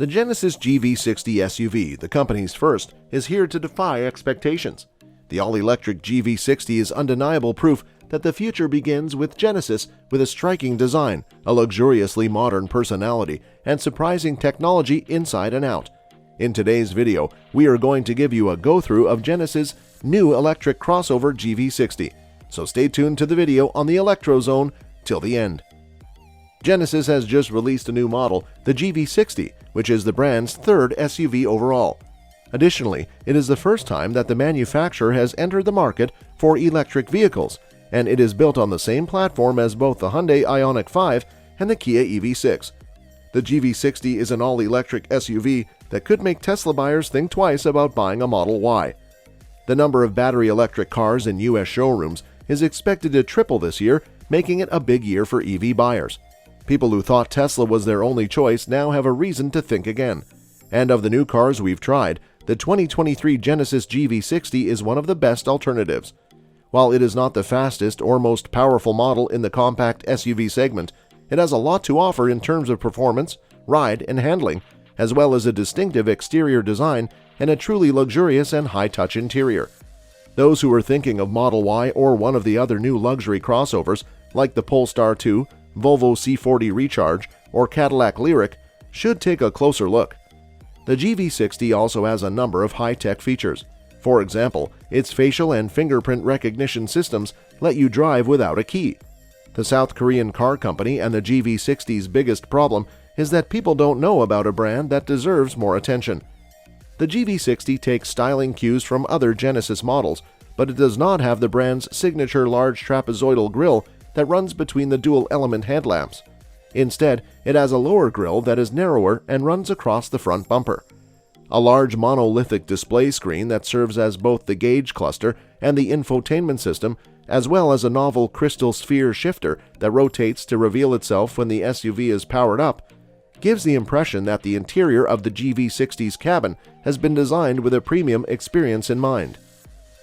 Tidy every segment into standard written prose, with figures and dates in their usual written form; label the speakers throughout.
Speaker 1: The Genesis GV60 SUV, the company's first, is here to defy expectations. The all-electric GV60 is undeniable proof that the future begins with Genesis, with a striking design, a luxuriously modern personality, and surprising technology inside and out. In today's video, we are going to give you a go-through of Genesis' new electric crossover GV60, so stay tuned to the video on the Electro Zone till the end. Genesis has just released a new model, the GV60, which is the brand's third SUV overall. Additionally, it is the first time that the manufacturer has entered the market for electric vehicles, and it is built on the same platform as both the Hyundai Ioniq 5 and the Kia EV6. The GV60 is an all-electric SUV that could make Tesla buyers think twice about buying a Model Y. The number of battery electric cars in U.S. showrooms is expected to triple this year, making it a big year for EV buyers. People who thought Tesla was their only choice now have a reason to think again. And of the new cars we've tried, the 2023 Genesis GV60 is one of the best alternatives. While it is not the fastest or most powerful model in the compact SUV segment, it has a lot to offer in terms of performance, ride, and handling, as well as a distinctive exterior design and a truly luxurious and high-touch interior. Those who are thinking of Model Y or one of the other new luxury crossovers, like the Polestar 2, Volvo C40 Recharge, or Cadillac Lyriq, should take a closer look. The GV60 also has a number of high-tech features. For example, its facial and fingerprint recognition systems let you drive without a key. The South Korean car company and the GV60's biggest problem is that people don't know about a brand that deserves more attention. The GV60 takes styling cues from other Genesis models, but it does not have the brand's signature large trapezoidal grille that runs between the dual-element headlamps. Instead, it has a lower grille that is narrower and runs across the front bumper. A large monolithic display screen that serves as both the gauge cluster and the infotainment system, as well as a novel crystal sphere shifter that rotates to reveal itself when the SUV is powered up, gives the impression that the interior of the GV60's cabin has been designed with a premium experience in mind.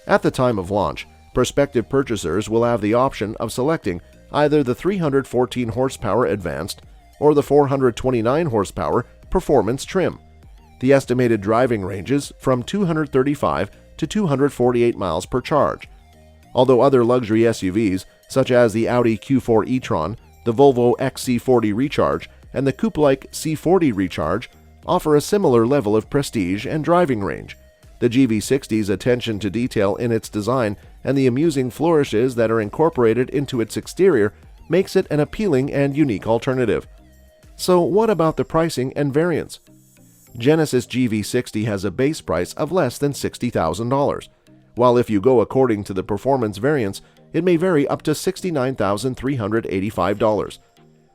Speaker 1: At the time of launch, prospective purchasers will have the option of selecting either the 314 horsepower Advanced or the 429 horsepower Performance trim. The estimated driving ranges from 235 to 248 miles per charge. Although other luxury SUVs, such as the Audi Q4 e-tron, the Volvo XC40 Recharge, and the coupe-like C40 Recharge, offer a similar level of prestige and driving range, the GV60's attention to detail in its design and the amusing flourishes that are incorporated into its exterior makes it an appealing and unique alternative. So what about the pricing and variants? Genesis GV60 has a base price of less than $60,000, while if you go according to the performance variants, it may vary up to $69,385.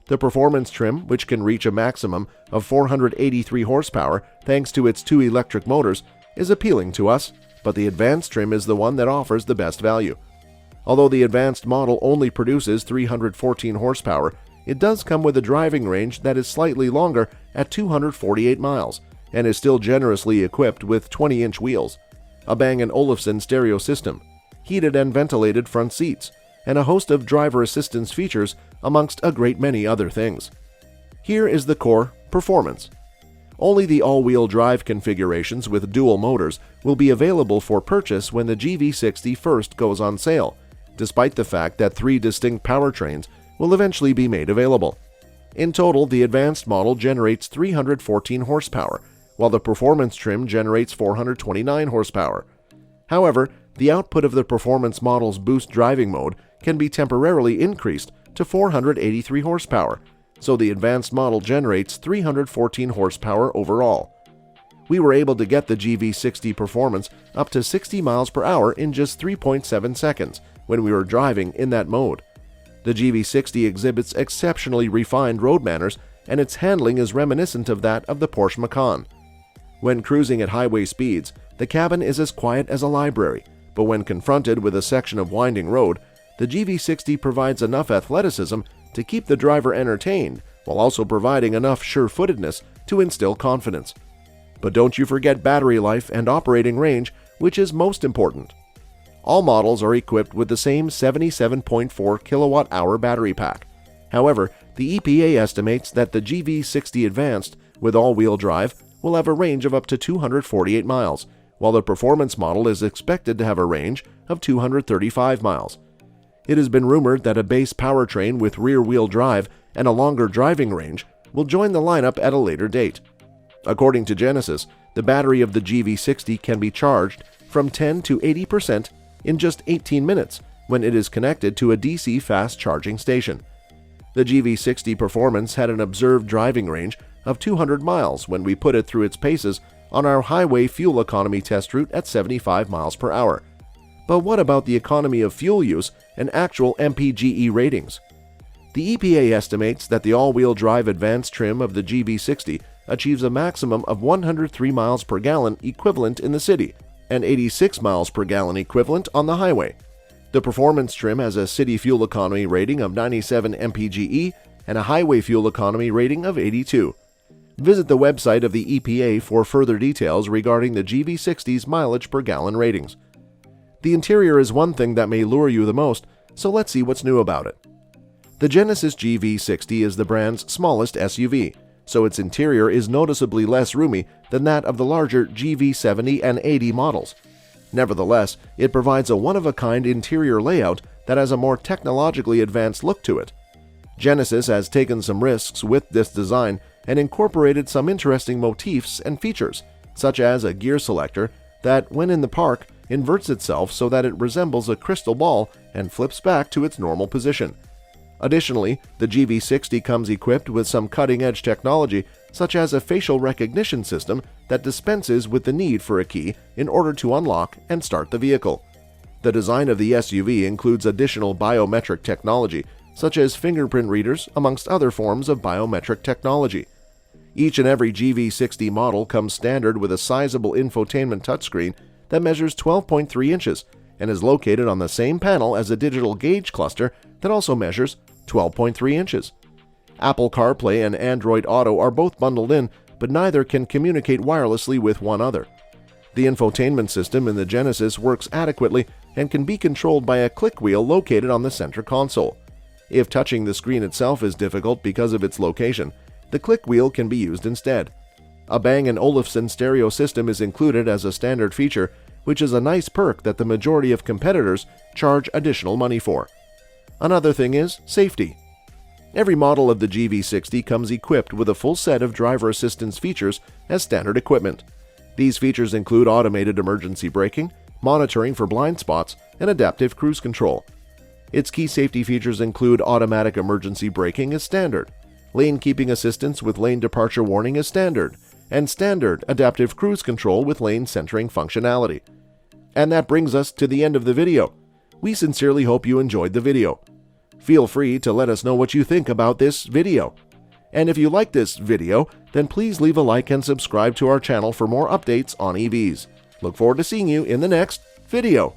Speaker 1: The performance trim, which can reach a maximum of 483 horsepower thanks to its two electric motors, is appealing to us, but the advanced trim is the one that offers the best value. Although the advanced model only produces 314 horsepower, it does come with a driving range that is slightly longer at 248 miles and is still generously equipped with 20-inch wheels, a Bang & Olufsen stereo system, heated and ventilated front seats, and a host of driver assistance features amongst a great many other things. Here is the core performance. Only the all-wheel drive configurations with dual motors will be available for purchase when the GV60 first goes on sale, despite the fact that 3 distinct powertrains will eventually be made available. In total, the advanced model generates 314 horsepower, while the performance trim generates 429 horsepower. However, the output of the performance model's boost driving mode can be temporarily increased to 483 horsepower, so the advanced model generates 314 horsepower overall. We were able to get the GV60 performance up to 60 miles per hour in just 3.7 seconds when we were driving in that mode. The GV60 exhibits exceptionally refined road manners, and its handling is reminiscent of that of the Porsche Macan. When cruising at highway speeds, the cabin is as quiet as a library, but when confronted with a section of winding road, the GV60 provides enough athleticism to keep the driver entertained while also providing enough sure-footedness to instill confidence. But don't you forget battery life and operating range, which is most important. All models are equipped with the same 77.4 kilowatt-hour battery pack. However, the EPA estimates that the GV60 Advanced with all-wheel drive, will have a range of up to 248 miles, while the performance model is expected to have a range of 235 miles. It has been rumored that a base powertrain with rear-wheel drive and a longer driving range will join the lineup at a later date. According to Genesis, the battery of the GV60 can be charged from 10 to 80% in just 18 minutes when it is connected to a DC fast charging station. The GV60 Performance had an observed driving range of 200 miles when we put it through its paces on our highway fuel economy test route at 75 miles per hour. But what about the economy of fuel use and actual MPGe ratings? The EPA estimates that the all-wheel drive advanced trim of the GV60 achieves a maximum of 103 miles per gallon equivalent in the city and 86 miles per gallon equivalent on the highway. The performance trim has a city fuel economy rating of 97 mpge and a highway fuel economy rating of 82. Visit the website of the EPA for further details regarding the GV60's mileage per gallon ratings. The interior is one thing that may lure you the most, so let's see what's new about it. The Genesis GV60 is the brand's smallest SUV, so its interior is noticeably less roomy than that of the larger GV70 and 80 models. Nevertheless, it provides a one-of-a-kind interior layout that has a more technologically advanced look to it. Genesis has taken some risks with this design and incorporated some interesting motifs and features, such as a gear selector that, when in the park, inverts itself so that it resembles a crystal ball and flips back to its normal position. Additionally, the GV60 comes equipped with some cutting-edge technology, such as a facial recognition system that dispenses with the need for a key in order to unlock and start the vehicle. The design of the SUV includes additional biometric technology, such as fingerprint readers, amongst other forms of biometric technology. Each and every GV60 model comes standard with a sizable infotainment touchscreen that measures 12.3 inches and is located on the same panel as a digital gauge cluster that also measures 12.3 inches. Apple CarPlay and Android Auto are both bundled in, but neither can communicate wirelessly with one another. The infotainment system in the Genesis works adequately and can be controlled by a click wheel located on the center console. If touching the screen itself is difficult because of its location, the click wheel can be used instead. A Bang & Olufsen stereo system is included as a standard feature, which is a nice perk that the majority of competitors charge additional money for. Another thing is safety. Every model of the GV60 comes equipped with a full set of driver assistance features as standard equipment. These features include automated emergency braking, monitoring for blind spots, and adaptive cruise control. Its key safety features include automatic emergency braking as standard, lane keeping assistance with lane departure warning as standard, and standard adaptive cruise control with lane centering functionality. And that brings us to the end of the video. We sincerely hope you enjoyed the video. Feel free to let us know what you think about this video. And if you like this video, then please leave a like and subscribe to our channel for more updates on EVs. Look forward to seeing you in the next video.